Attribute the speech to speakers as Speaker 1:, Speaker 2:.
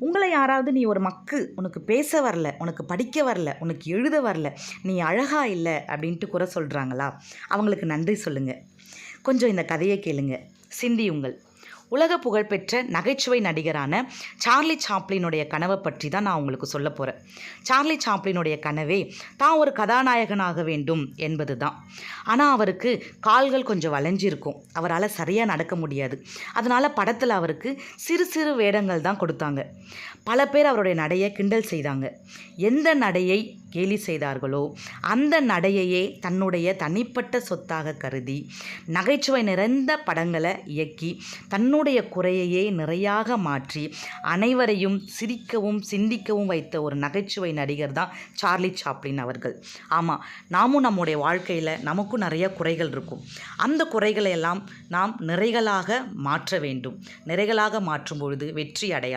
Speaker 1: உங்களை யாராவது நீ ஒரு மக்கு, உனக்கு பேச வரல, உனக்கு படிக்க வரல, உனக்கு எழுத வரல, நீ அழகா இல்லை அப்படின்ட்டு குறை சொல்கிறாங்களா? அவங்களுக்கு நன்றி சொல்லுங்கள். கொஞ்சம் இந்த கதையை கேளுங்க, சிந்தியுங்கள். உலக புகழ்பெற்ற நகைச்சுவை நடிகரான சார்லி சாப்ளினுடைய கனவை பற்றி தான் நான் உங்களுக்கு சொல்ல போகிறேன். சார்லி சாப்ளினுடைய கனவே தான் ஒரு கதாநாயகனாக வேண்டும் என்பது தான். ஆனால் அவருக்கு கால்கள் கொஞ்சம் வளைஞ்சிருக்கும், அவரால் சரியாக நடக்க முடியாது. அதனால் படத்தில் அவருக்கு சிறு சிறு வேடங்கள் தான் கொடுத்தாங்க. பல பேர் அவருடைய நடையை கிண்டல் செய்தாங்க. எந்த நடையை கேலி செய்தார்களோ அந்த நடையையே தன்னுடைய தனிப்பட்ட சொத்தாக கருதி நகைச்சுவை நிறைந்த படங்களை இயக்கி தன்னுடைய குறையையே நிறையாக மாற்றி அனைவரையும் சிரிக்கவும் சிந்திக்கவும் வைத்த ஒரு நகைச்சுவை நடிகர் தான் சார்லி சாப்ளின் அவர்கள். ஆமாம், நாமும் நம்முடைய வாழ்க்கையில் நமக்கும் நிறைய குறைகள் இருக்கும். அந்த குறைகளை எல்லாம் நாம் நிறைகளாக மாற்ற வேண்டும். நிறைகளாக மாற்றும் பொழுது வெற்றி அடையலாம்.